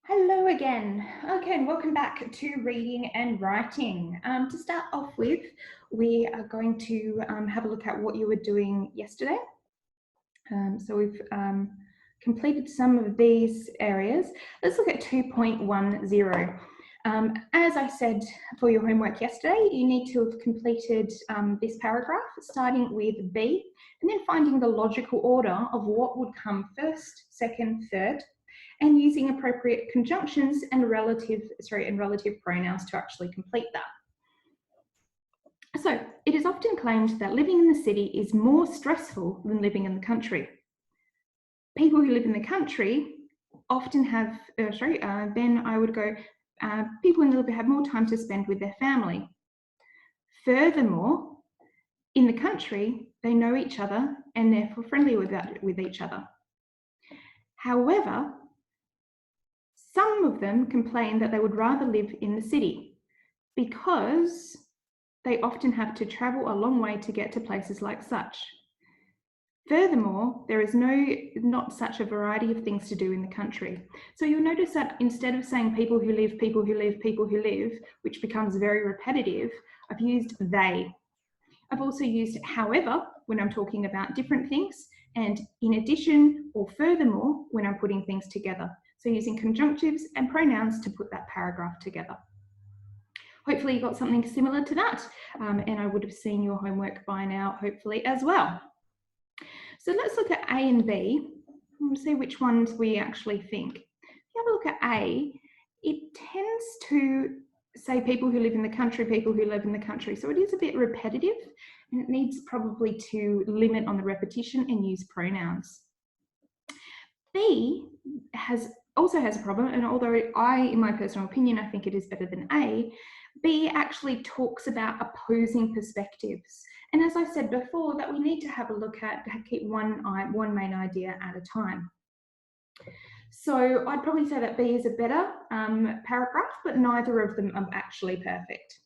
Hello again. Okay, and welcome back to reading and writing. To start off with, we are going to have a look at what you were doing yesterday. So we've completed some of these areas. Let's look at 2.10. As I said for your homework yesterday, you need to have completed this paragraph, starting with B, and then finding the logical order of what would come first, second, third, and using appropriate conjunctions and relative pronouns to actually complete that. So it is often claimed that living in the city is more stressful than living in the country. People who live in the country often have, then I would go, people in the city have more time to spend with their family. Furthermore, in the country, they know each other and therefore friendly with each other. However, some of them complain that they would rather live in the city because they often have to travel a long way to get to places like such. Furthermore, there is not such a variety of things to do in the country. So you'll notice that instead of saying people who live, people who live, people who live, which becomes very repetitive, I've used they. I've also used however when I'm talking about different things, and in addition or furthermore when I'm putting things together. So using conjunctives and pronouns to put that paragraph together. Hopefully you got something similar to that, and I would have seen your homework by now, hopefully, as well. So let's look at A and B and see which ones we actually think. If you have a look at A, it tends to say people who live in the country, people who live in the country. So it is a bit repetitive, and it needs probably to limit on the repetition and use pronouns. B also has a problem, and although in my personal opinion, I think it is better than A, B actually talks about opposing perspectives. And as I said before, that we need to have a look at, keep one main idea at a time. So I'd probably say that B is a better paragraph, but neither of them are actually perfect.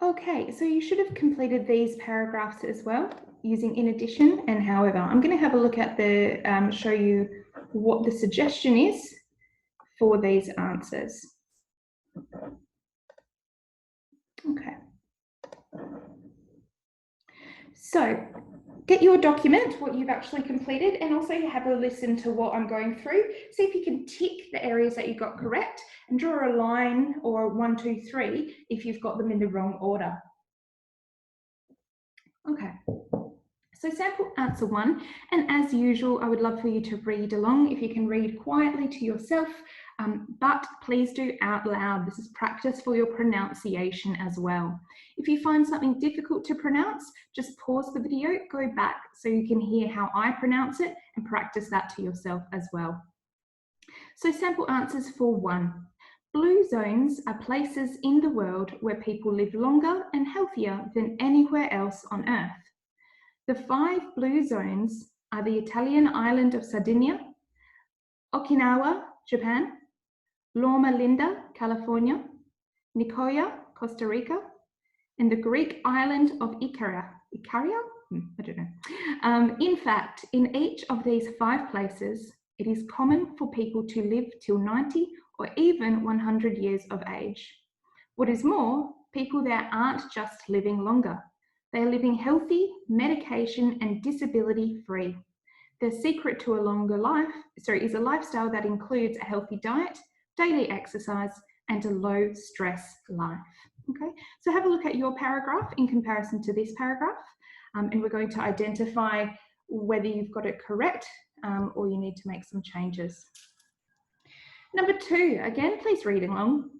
Okay, so you should have completed these paragraphs as well, using in addition and however. I'm going to have a look at show you what the suggestion is for these answers. Okay. So get your document, what you've actually completed, and also have a listen to what I'm going through. See if you can tick the areas that you got correct and draw a line or 1, 2, 3 if you've got them in the wrong order. Okay. So sample answer 1, and as usual, I would love for you to read along. If you can read quietly to yourself, but please do out loud. This is practice for your pronunciation as well. If you find something difficult to pronounce, just pause the video, go back so you can hear how I pronounce it and practice that to yourself as well. So sample answers for 1. Blue zones are places in the world where people live longer and healthier than anywhere else on Earth. The 5 blue zones are the Italian island of Sardinia, Okinawa, Japan, Loma Linda, California, Nicoya, Costa Rica, and the Greek island of Ikaria? I don't know. In fact, in each of these 5 places, it is common for people to live till 90 or even 100 years of age. What is more, people there aren't just living longer. They're living healthy, medication and disability free. The secret to a longer life is a lifestyle that includes a healthy diet, daily exercise, and a low stress life. Okay, so have a look at your paragraph in comparison to this paragraph, and we're going to identify whether you've got it correct or you need to make some changes. Number 2, again, please read along.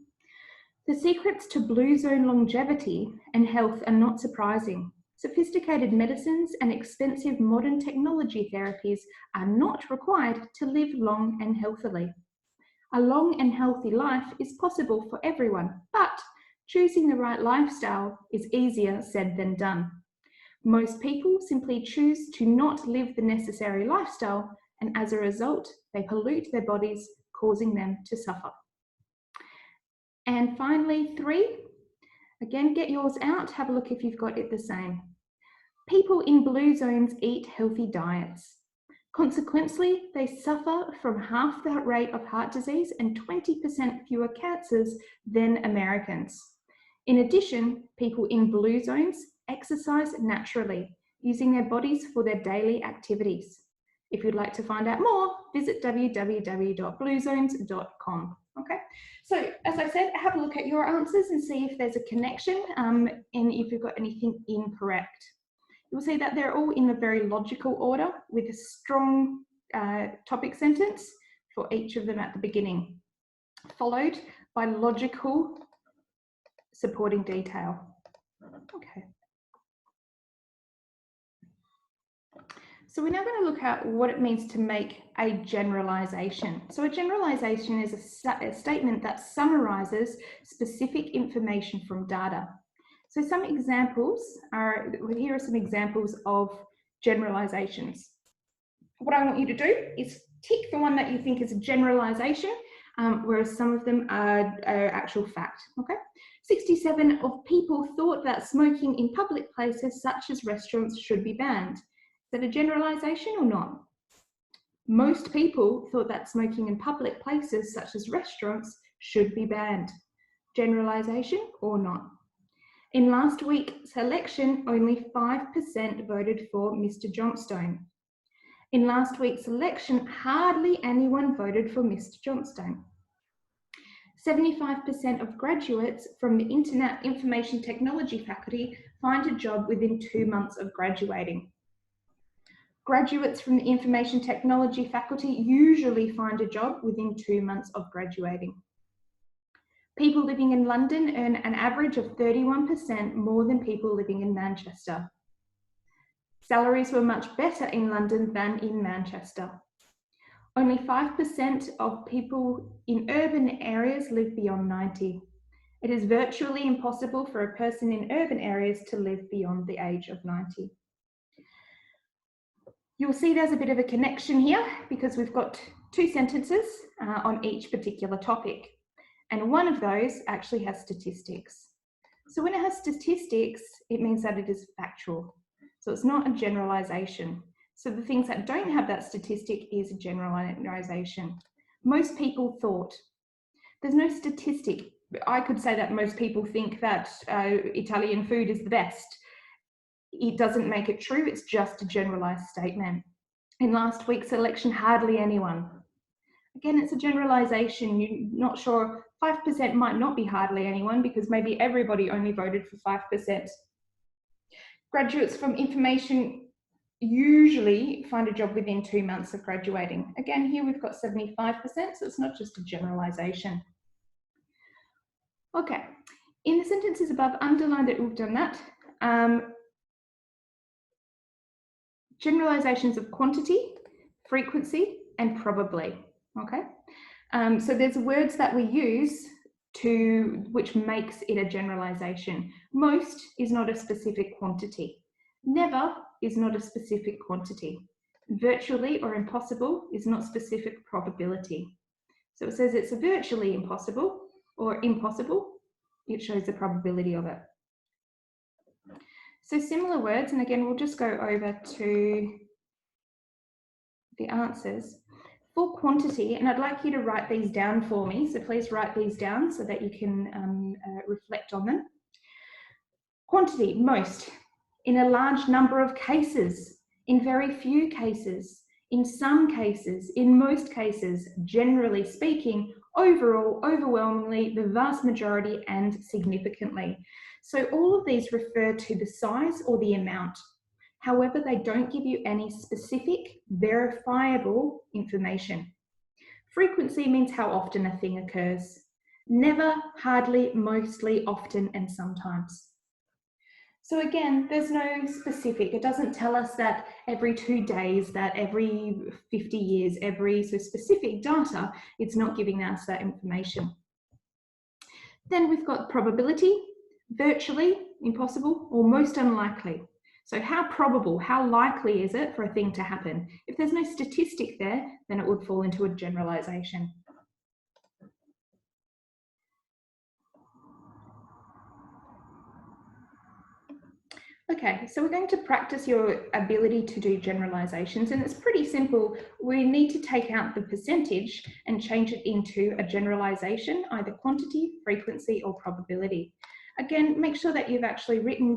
The secrets to blue zone longevity and health are not surprising. Sophisticated medicines and expensive modern technology therapies are not required to live long and healthily. A long and healthy life is possible for everyone, but choosing the right lifestyle is easier said than done. Most people simply choose to not live the necessary lifestyle, and as a result, they pollute their bodies, causing them to suffer. And finally, 3, again, get yours out, have a look if you've got it the same. People in blue zones eat healthy diets. Consequently, they suffer from half the rate of heart disease and 20% fewer cancers than Americans. In addition, people in blue zones exercise naturally, using their bodies for their daily activities. If you'd like to find out more, visit www.bluezones.com. Okay, so as I said, have a look at your answers and see if there's a connection and if you've got anything incorrect. You'll see that they're all in a very logical order with a strong topic sentence for each of them at the beginning, followed by logical supporting detail. Okay. So we're now going to look at what it means to make a generalization. So a generalization is a statement that summarizes specific information from data. So some examples are, here are some examples of generalizations. What I want you to do is tick the one that you think is a generalization, whereas some of them are actual fact, okay? 67% of people thought that smoking in public places such as restaurants should be banned. Is that a generalization or not? Most people thought that smoking in public places such as restaurants should be banned. Generalization or not? In last week's election, only 5% voted for Mr. Johnstone. In last week's election, hardly anyone voted for Mr. Johnstone. 75% of graduates from the Internet Information Technology faculty find a job within 2 months of graduating. Graduates from the Information Technology faculty usually find a job within 2 months of graduating. People living in London earn an average of 31% more than people living in Manchester. Salaries were much better in London than in Manchester. Only 5% of people in urban areas live beyond 90. It is virtually impossible for a person in urban areas to live beyond the age of 90. You'll see there's a bit of a connection here because we've got 2 sentences on each particular topic. And one of those actually has statistics. So when it has statistics, it means that it is factual. So it's not a generalization. So the things that don't have that statistic is a generalization. Most people thought. There's no statistic. I could say that most people think that Italian food is the best. It doesn't make it true, it's just a generalized statement. In last week's election, hardly anyone. Again, it's a generalization. You're not sure, 5% might not be hardly anyone because maybe everybody only voted for 5%. Graduates from information usually find a job within 2 months of graduating. Again, here we've got 75%, so it's not just a generalization. Okay, in the sentences above, underline that we've done that. Generalizations of quantity, frequency, and probably. Okay, so there's words that we use which makes it a generalization. Most is not a specific quantity. Never is not a specific quantity. Virtually or impossible is not specific probability. So it says it's virtually impossible or impossible. It shows the probability of it. So similar words, and again, we'll just go over to the answers. For quantity, and I'd like you to write these down for me, so please write these down so that you can reflect on them. Quantity, most, in a large number of cases, in very few cases, in some cases, in most cases, generally speaking, overall, overwhelmingly, the vast majority, and significantly. So all of these refer to the size or the amount. However, they don't give you any specific, verifiable information. Frequency means how often a thing occurs. Never, hardly, mostly, often, and sometimes. So again, there's no specific. It doesn't tell us that every 2 days, that every 50 years, so specific data, it's not giving us that information. Then we've got probability, virtually, impossible, or most unlikely. So how probable, how likely is it for a thing to happen? If there's no statistic there, then it would fall into a generalization. Okay, so we're going to practice your ability to do generalizations, and it's pretty simple. We need to take out the percentage and change it into a generalization, either quantity, frequency, or probability. Again, make sure that you've actually written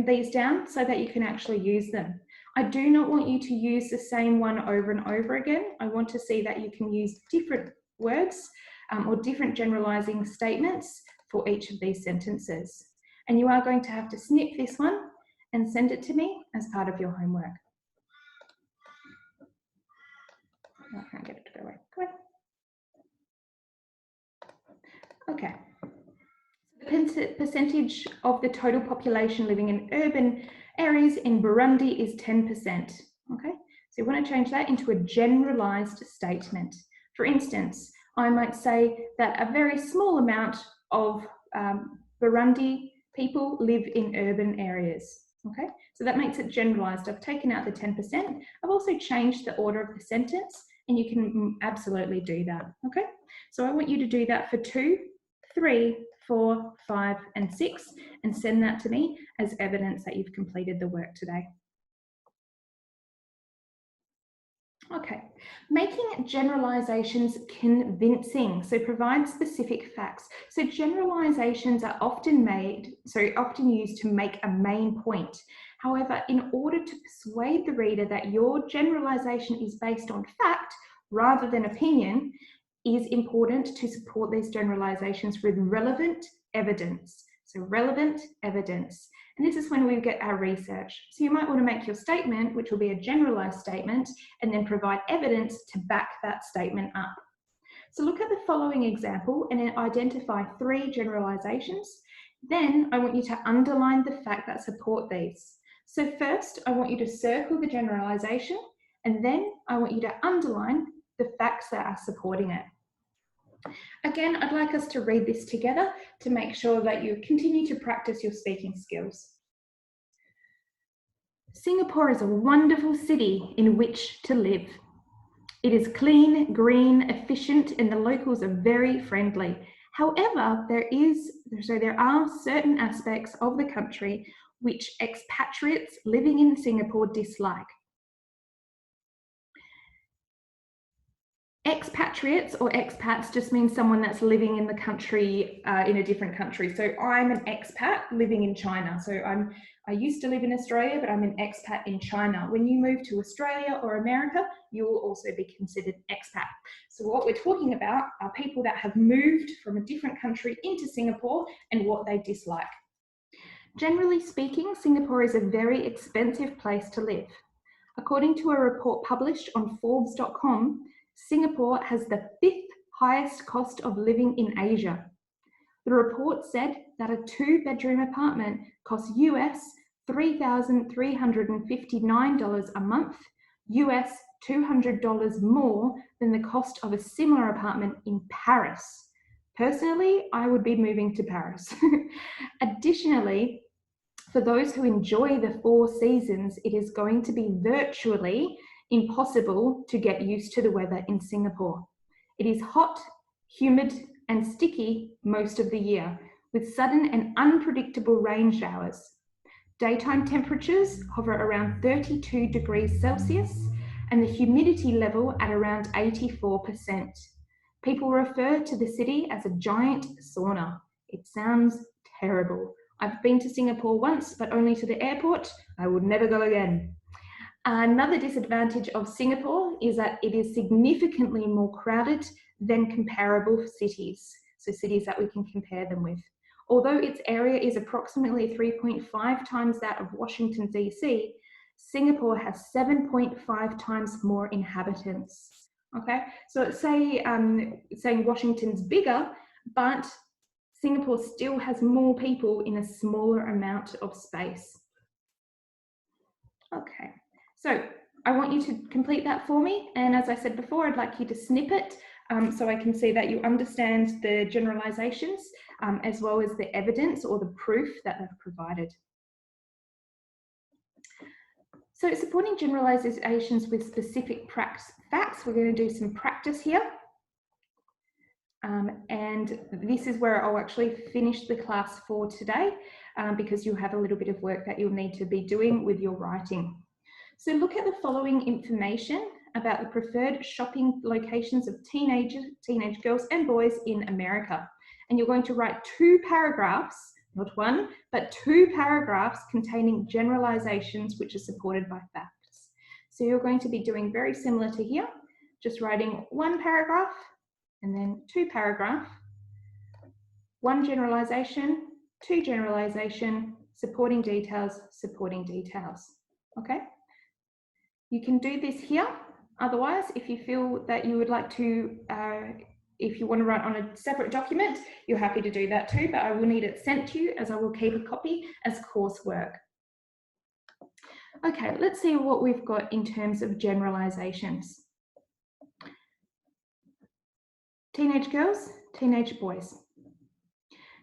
these down so that you can actually use them. I do not want you to use the same one over and over again. I want to see that you can use different words or different generalizing statements for each of these sentences. And you are going to have to snip this one and send it to me as part of your homework. I can't get it to go away. Go away. Okay. The percentage of the total population living in urban areas in Burundi is 10%. Okay, so you want to change that into a generalized statement. For instance, I might say that a very small amount of Burundi people live in urban areas. Okay, so that makes it generalized. I've taken out the 10%. I've also changed the order of the sentence, and you can absolutely do that. Okay, so I want you to do that for 2, 3, 4, 5, and 6, and send that to me as evidence that you've completed the work today. Okay, making generalizations convincing. So provide specific facts. So generalizations are often used to make a main point. However, in order to persuade the reader that your generalization is based on fact rather than opinion, is important to support these generalizations with relevant evidence. So relevant evidence. And this is when we get our research. So you might want to make your statement, which will be a generalized statement, and then provide evidence to back that statement up. So look at the following example and then identify 3 generalizations. Then I want you to underline the fact that support these. So first, I want you to circle the generalization, and then I want you to underline the facts that are supporting it. Again, I'd like us to read this together to make sure that you continue to practice your speaking skills. Singapore is a wonderful city in which to live. It is clean, green, efficient, and the locals are very friendly. However, there are certain aspects of the country which expatriates living in Singapore dislike. Expatriates or expats just means someone that's living in the country, in a different country. So I'm an expat living in China. So I used to live in Australia, but I'm an expat in China. When you move to Australia or America, you will also be considered expat. So what we're talking about are people that have moved from a different country into Singapore and what they dislike. Generally speaking, Singapore is a very expensive place to live. According to a report published on Forbes.com, Singapore has the 5th highest cost of living in Asia. The report said that a 2-bedroom apartment costs US $3,359 a month, US $200 more than the cost of a similar apartment in Paris. Personally, I would be moving to Paris. Additionally, for those who enjoy the 4 seasons, it is going to be virtually impossible to get used to the weather in Singapore. It is hot, humid, and sticky most of the year, with sudden and unpredictable rain showers. Daytime temperatures hover around 32 degrees Celsius and the humidity level at around 84%. People refer to the city as a giant sauna. It sounds terrible. I've been to Singapore once, but only to the airport. I would never go again. Another disadvantage of Singapore is that it is significantly more crowded than comparable cities, so cities that we can compare them with. Although its area is approximately 3.5 times that of Washington, D.C., Singapore has 7.5 times more inhabitants. Okay, so it's saying Washington's bigger, but Singapore still has more people in a smaller amount of space. Okay, so I want you to complete that for me. And as I said before, I'd like you to snip it so I can see that you understand the generalizations as well as the evidence or the proof that they've provided. So supporting generalizations with specific facts, we're going to do some practice here. And this is where I'll actually finish the class for today. because you'll have a little bit of work that you'll need to be doing with your writing. So look at the following information about the preferred shopping locations of teenage girls and boys in America. And you're going to write 2 paragraphs, not 1, but 2 paragraphs containing generalizations which are supported by facts. So you're going to be doing very similar to here, just writing 1 paragraph and then 2 paragraphs, 1 generalization, 2 generalization, supporting details, okay? You can do this here. Otherwise, if you feel that you would like to, if you want to write on a separate document, you're happy to do that too, but I will need it sent to you, as I will keep a copy as coursework. Okay, let's see what we've got in terms of generalizations. Teenage girls, teenage boys.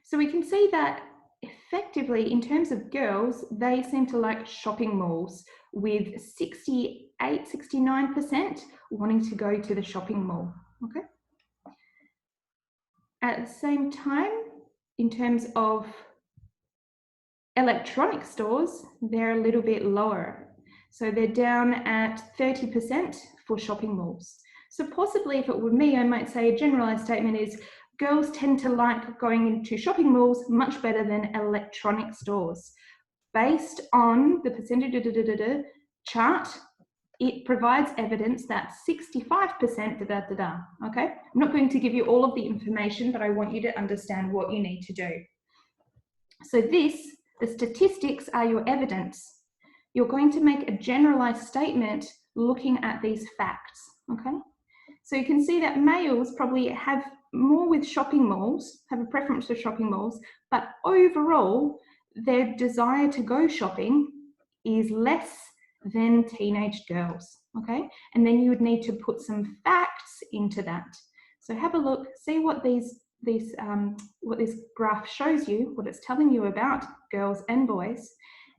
So we can see that effectively, in terms of girls, they seem to like shopping malls, with 69% wanting to go to the shopping mall, okay? At the same time, in terms of electronic stores, they're a little bit lower. So they're down at 30% for shopping malls. So possibly if it were me, I might say a generalized statement is girls tend to like going into shopping malls much better than electronic stores. Based on the percentage chart, it provides evidence that 65% okay? I'm not going to give you all of the information, but I want you to understand what you need to do. So the statistics are your evidence. You're going to make a generalized statement looking at these facts, okay? So you can see that males probably have more with shopping malls, have a preference for shopping malls, but overall, their desire to go shopping is less than teenage girls, okay? And then you would need to put some facts into that. So have a look, see what what this graph shows you, what it's telling you about girls and boys,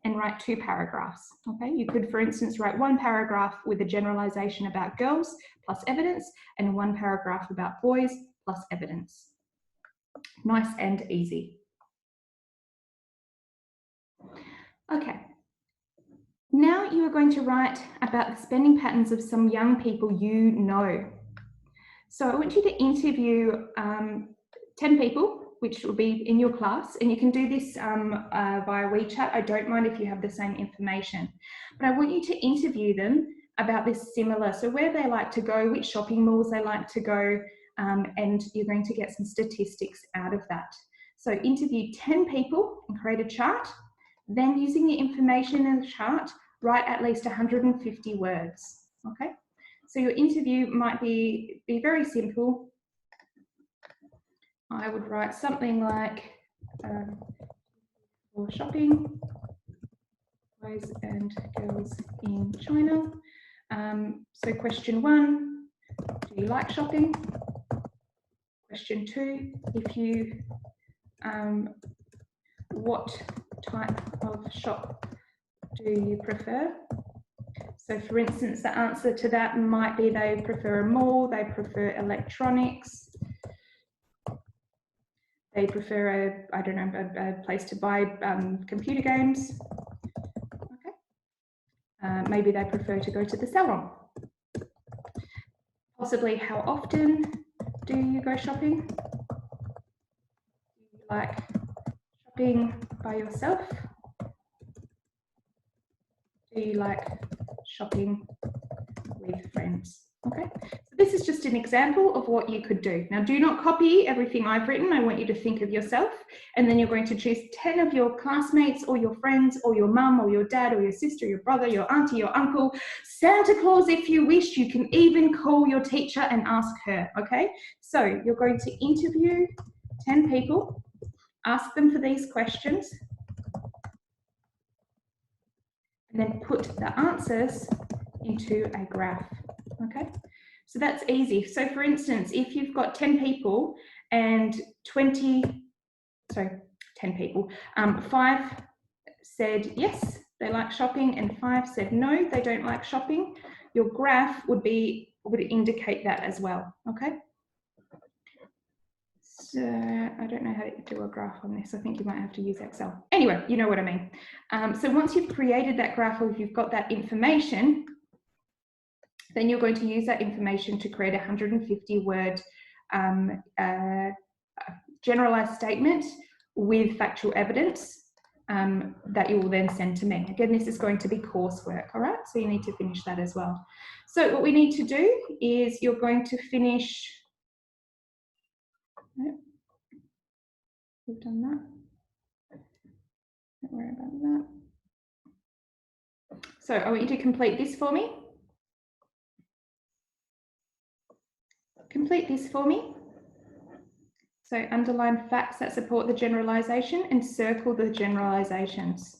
and write 2 paragraphs, okay? You could, for instance, write 1 paragraph with a generalization about girls plus evidence, and 1 paragraph about boys plus evidence. Nice and easy. Okay. Now you are going to write about the spending patterns of some young people you know. So I want you to interview 10 people, which will be in your class, and you can do this via WeChat. I don't mind if you have the same information, but I want you to interview them about this similar, so where they like to go, which shopping malls they like to go, and you're going to get some statistics out of that. So interview 10 people and create a chart. Then using the information in the chart, write at least 150 words, okay? So your interview might be very simple. I would write something like, for shopping, boys and girls in China. So question 1, do you like shopping? Question 2, if you, what type of shop do you prefer? So for instance, the answer to that might be they prefer a mall, they prefer electronics, they prefer a place to buy computer games. Okay. Maybe they prefer to go to the salon. Possibly, how often do you go shopping? Do you like shopping by yourself? Do you like shopping with friends? Okay, so this is just an example of what you could do. Now, do not copy everything I've written. I want you to think of yourself, and then you're going to choose 10 of your classmates or your friends or your mum or your dad or your sister, your brother, your auntie, your uncle, Santa Claus if you wish. You can even call your teacher and ask her, okay? So you're going to interview 10 people, ask them for these questions, and then put the answers into a graph, okay? So that's easy. So for instance, if you've got 10 people and 10 people, 5 said yes, they like shopping, and 5 said no, they don't like shopping, your graph would indicate that as well, okay? So I don't know how to do a graph on this. I think you might have to use Excel. Anyway, you know what I mean. So once you've created that graph, or if you've got that information, then you're going to use that information to create a 150-word generalized statement with factual evidence that you will then send to me. Again, this is going to be coursework, all right? So you need to finish that as well. So what we need to do is you're going to finish, we've done that. Don't worry about that. So I want you to complete this for me. Complete this for me. So underline facts that support the generalization and circle the generalizations.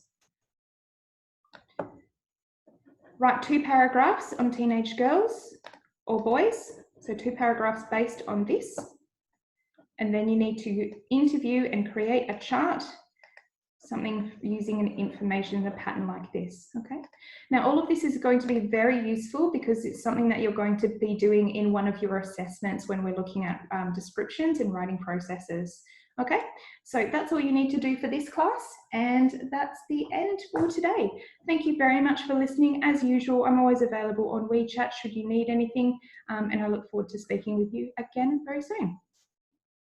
Write 2 paragraphs on teenage girls or boys. So 2 paragraphs based on this. And then you need to interview and create a chart, something using an information in a pattern like this, okay? Now, all of this is going to be very useful because it's something that you're going to be doing in one of your assessments when we're looking at descriptions and writing processes, okay? So that's all you need to do for this class, and that's the end for today. Thank you very much for listening. As usual, I'm always available on WeChat should you need anything, and I look forward to speaking with you again very soon.